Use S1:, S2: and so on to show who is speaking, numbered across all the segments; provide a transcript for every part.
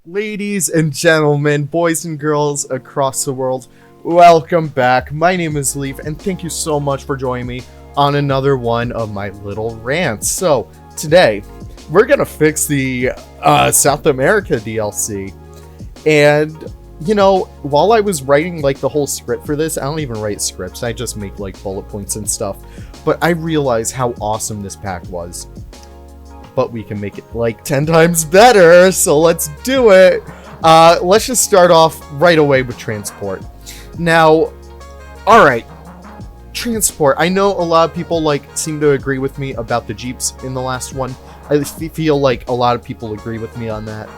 S1: Ladies and gentlemen, boys and girls across the world, welcome back. My name is Leaf, and thank you so much for joining me on another one of my little rants. So, today, we're gonna fix the South America DLC. And, you know, while I was writing, like, the whole script for this, I don't even write scripts, I just make, like, bullet points and stuff. But I realized how awesome this pack was. But we can make it like 10 times better, so let's do it. Let's just start off right away with transport. Now, alright, transport. I know a lot of people seem to agree with me about the Jeeps in the last one. I feel like a lot of people agree with me on that.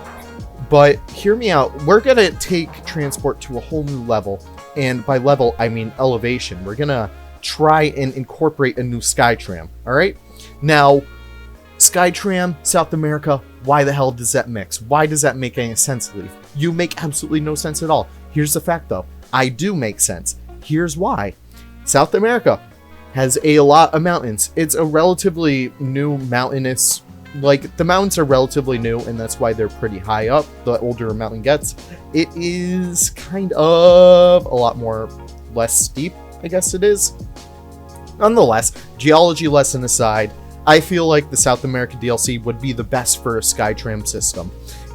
S1: But hear me out, we're gonna take transport to a whole new level. And by level, I mean elevation. We're gonna try and incorporate a new Skytram, alright? Now, Skytram, South America, why the hell does that mix? Why does that make any sense, Leaf? You make absolutely no sense at all. Here's the fact, though. I do make sense. Here's why. South America has a lot of mountains. It's a relatively new mountainous... the mountains are relatively new, and that's why they're pretty high up. The older a mountain gets, it is kind of a lot more less steep, I guess it is. Nonetheless, geology lesson aside, I feel like the South America DLC would be the best for a Skytram system,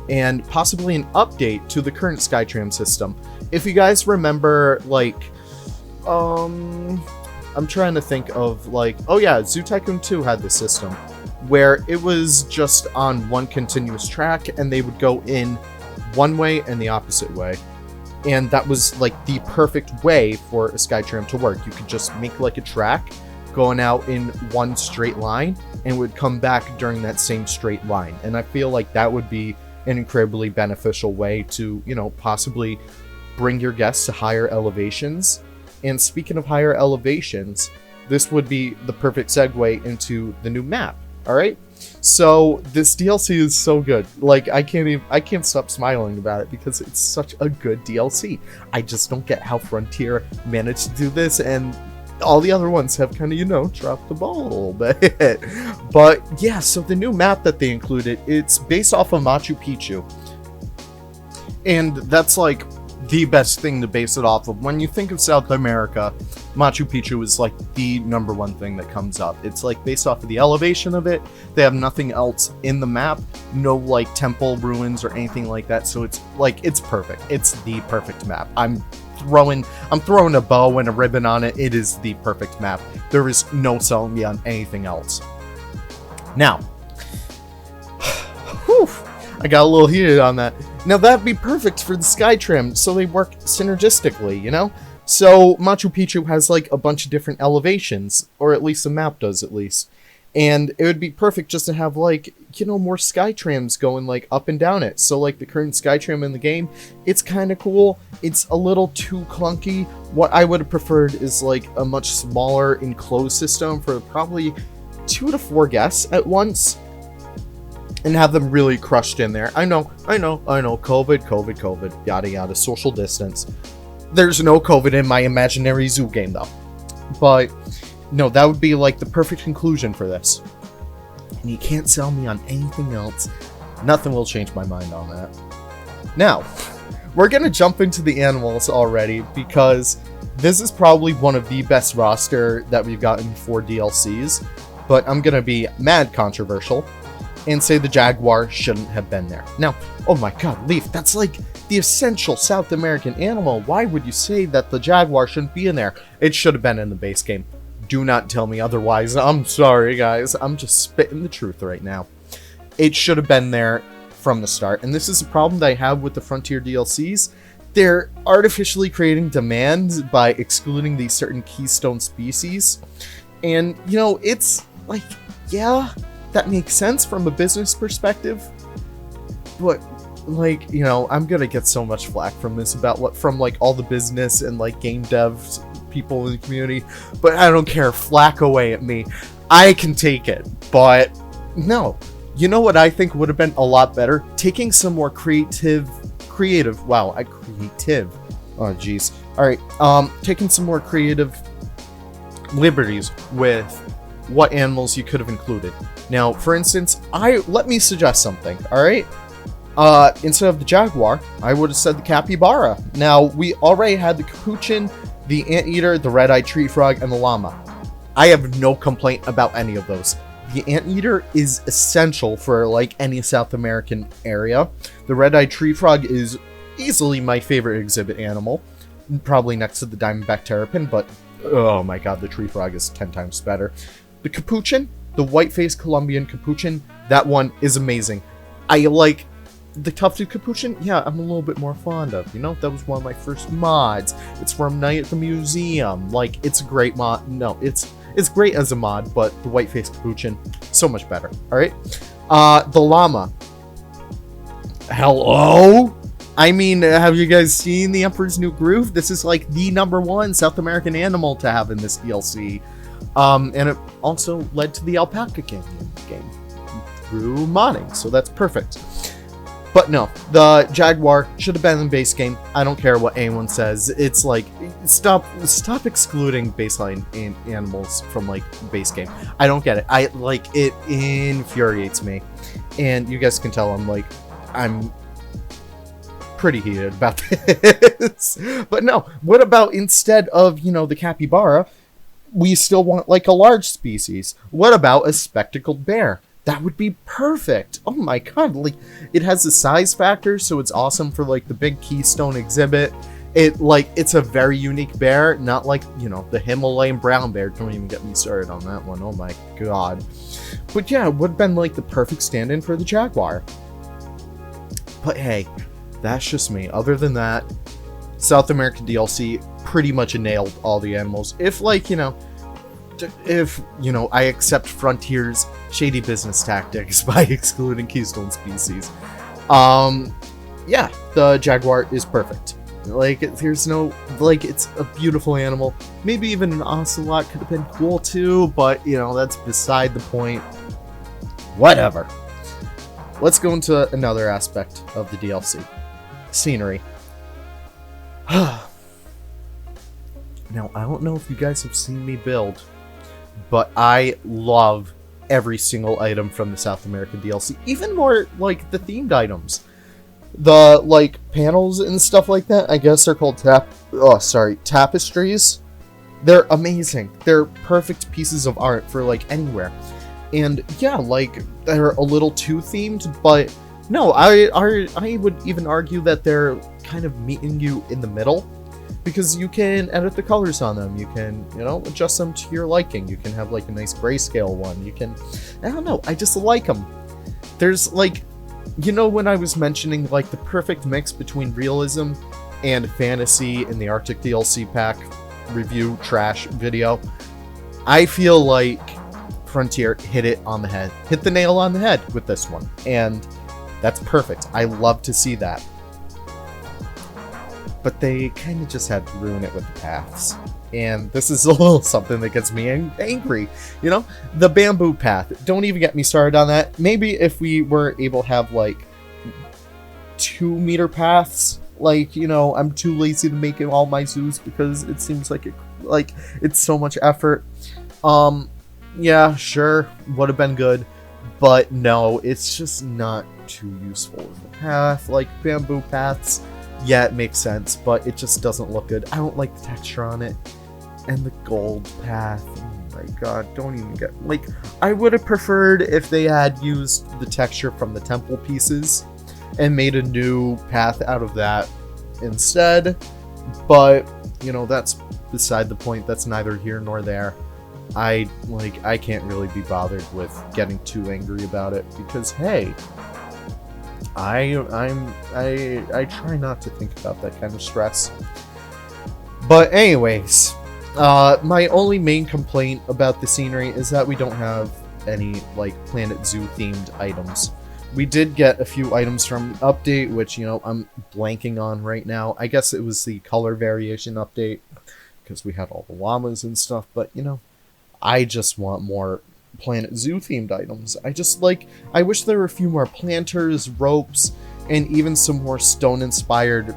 S1: and possibly an update to the current Skytram system. If you guys remember, I'm trying to think of, oh yeah, Zoo Tycoon 2 had this system, where it was just on one continuous track, and they would go in one way and the opposite way. And that was, the perfect way for a Skytram to work. You could just make, a track, going out in one straight line and would come back during that same straight line. And I feel like that would be an incredibly beneficial way to, possibly bring your guests to higher elevations. And speaking of higher elevations, this would be the perfect segue into the new map. All right. So this DLC is so good. I can't stop smiling about it because it's such a good DLC. I just don't get how Frontier managed to do this, and all the other ones have kind of, dropped the ball a little bit. But yeah, so the new map that they included, it's based off of Machu Picchu. And that's the best thing to base it off of. When you think of South America, Machu Picchu is the number one thing that comes up. It's based off of the elevation of it. They have nothing else in the map, no temple ruins or anything like that. So it's it's perfect. It's the perfect map. I'm throwing a bow and a ribbon on it. It is the perfect map. There is no selling me on anything else. Now, whew, I got a little heated on that. Now that'd be perfect for the Skytram, so they work synergistically, So Machu Picchu has a bunch of different elevations, or at least the map does at least. And it would be perfect just to have more Skytrams going up and down it. So the current Skytram in the game, it's kind of cool. It's a little too clunky. What I would have preferred is a much smaller enclosed system for probably 2 to 4 guests at once, and have them really crushed in there. I know, COVID, yada yada, social distance. There's no COVID in my imaginary zoo game though. But no, that would be the perfect conclusion for this. And you can't sell me on anything else. Nothing will change my mind on that. Now, we're gonna jump into the animals already, because this is probably one of the best roster that we've gotten for DLCs. But I'm gonna be mad controversial and say the jaguar shouldn't have been there. Now, oh my god, Leaf, that's the essential South American animal. Why would you say that the jaguar shouldn't be in there? It should have been in the base game. Do not tell me otherwise. I'm sorry, guys. I'm just spitting the truth right now. It should have been there from the start. And this is a problem that I have with the Frontier DLCs. They're artificially creating demand by excluding these certain keystone species. And, it's yeah, that makes sense from a business perspective. But, I'm gonna get so much flack from this from all the business and game devs people in the community, but I don't care. Flack away at me. I can take it. But no, you know what I think would have been a lot better? Taking some more creative. Wow, creative. Oh geez. All right. Taking some more creative liberties with what animals you could have included. Now, for instance, let me suggest something. All right. Instead of the jaguar, I would have said the capybara. Now, we already had the capuchin, the anteater, the red-eyed tree frog, and the llama. I have no complaint about any of those. The anteater is essential for, like, any South American area. The red-eyed tree frog is easily my favorite exhibit animal. Probably next to the diamondback terrapin, but oh my god, the tree frog is 10 times better. The capuchin, the white-faced Colombian capuchin, that one is amazing. I like the tufted capuchin. Yeah, I'm a little bit more fond of. You know, that was one of my first mods. It's from Night at the Museum. Like, it's a great mod. No, it's great as a mod, but the white-faced capuchin, so much better. All right, the llama. Hello. I mean, have you guys seen The Emperor's New Groove? This is like the #1 South American animal to have in this DLC. And it also led to the alpaca game through modding, so that's perfect. But no, the jaguar should have been in the base game. I don't care what anyone says. It's like, stop excluding baseline animals from like base game. I don't get it. It infuriates me. And you guys can tell I'm pretty heated about this. But no, what about instead of, you know, the capybara, we still want like a large species? What about a spectacled bear? That would be perfect. Oh my god, like, it has the size factor, so it's awesome for like the big Keystone exhibit. It's a very unique bear, not like, you know, the Himalayan brown bear. Don't even get me started on that one. Oh my god. But yeah, it would have been like the perfect stand-in for the jaguar. But hey, that's just me. Other than that, South American DLC pretty much nailed all the animals. If I accept Frontier's shady business tactics by excluding Keystone species. Yeah, the jaguar is perfect. Like, there's no, like, it's a beautiful animal. Maybe even an ocelot could have been cool too, but, you know, that's beside the point. Whatever. Let's go into another aspect of the DLC. Scenery. Now, I don't know if you guys have seen me build, but I love every single item from the South American DLC. Even more, like, the themed items. The, like, panels and stuff like that, I guess they're called tapestries. They're amazing. They're perfect pieces of art for, like, anywhere. And, yeah, like, they're a little too themed, but no, I would even argue that they're kind of meeting you in the middle, because you can edit the colors on them. You can, you know, adjust them to your liking. You can have like a nice grayscale one. You can, I don't know, I just like them. There's like, you know, when I was mentioning like the perfect mix between realism and fantasy in the Arctic DLC pack review trash video, I feel like Frontier hit it on the head, hit the nail on the head with this one, and that's perfect. I love to see that. But they kind of just had to ruin it with the paths. And this is a little something that gets me angry. You know, the bamboo path. Don't even get me started on that. Maybe if we were able to have like 2-meter paths, like, you know, I'm too lazy to make it all my zoos because it seems like it's so much effort. Yeah, sure, would have been good, but no, it's just not too useful as a path. Like bamboo paths, yeah, it makes sense, but it just doesn't look good. I don't like the texture on it. And the gold path, oh my god, don't even get, like, I would have preferred if they had used the texture from the temple pieces and made a new path out of that instead, but, you know, that's beside the point. That's neither here nor there. I can't really be bothered with getting too angry about it, because hey, I try not to think about that kind of stress. But anyways, my only main complaint about the scenery is that we don't have any like Planet Zoo themed items. We did get a few items from the update, which, you know, I'm blanking on right now. I guess it was the color variation update, because we had all the llamas and stuff, but, you know, I just want more Planet Zoo themed items. I wish there were a few more planters, ropes, and even some more stone inspired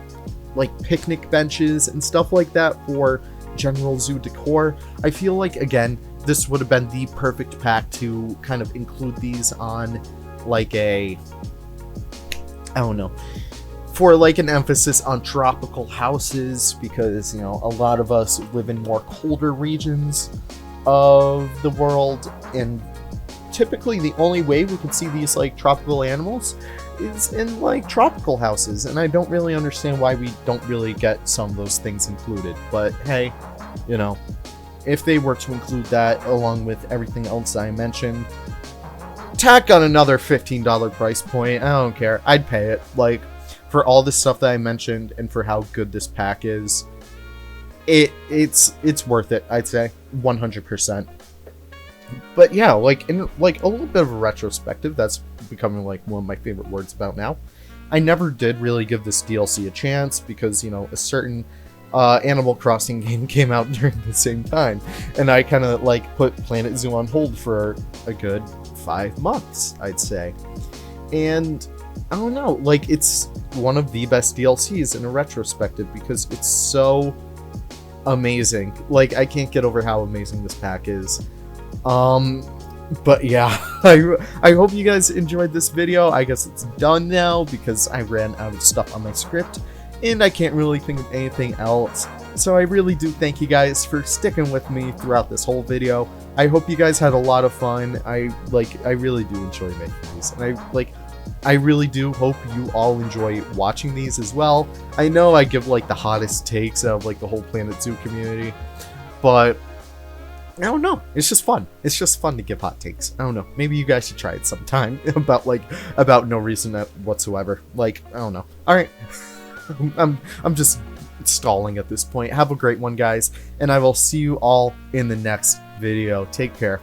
S1: like picnic benches and stuff like that for general zoo decor. I feel like, again, this would have been the perfect pack to kind of include these on like a I don't know, for like an emphasis on tropical houses, because, you know, a lot of us live in more colder regions of the world, and typically the only way we can see these like tropical animals is in like tropical houses, and I don't really understand why we don't really get some of those things included. But hey, you know, if they were to include that along with everything else I mentioned, tack on another $15 price point, I don't care, I'd pay it. Like, for all the stuff that I mentioned and for how good this pack is, it's worth it, I'd say 100%. But yeah, like, in like a little bit of a retrospective, that's becoming like one of my favorite words about now. I never did really give this DLC a chance because, you know, a certain Animal Crossing game came out during the same time, and I kind of like put Planet Zoo on hold for a good 5 months, I'd say. And I don't know, like, it's one of the best DLCs in a retrospective because it's so amazing. Like, I can't get over how amazing this pack is. But yeah, I hope you guys enjoyed this video. I guess it's done now because I ran out of stuff on my script and I can't really think of anything else. So I really do thank you guys for sticking with me throughout this whole video. I hope you guys had a lot of fun. I really do enjoy making these, and I really do hope you all enjoy watching these as well. I know I give like the hottest takes out of like the whole Planet Zoo community, but I don't know. It's just fun. It's just fun to give hot takes. I don't know. Maybe you guys should try it sometime about no reason whatsoever. Like, I don't know. All right. I'm just stalling at this point. Have a great one, guys, and I will see you all in the next video. Take care.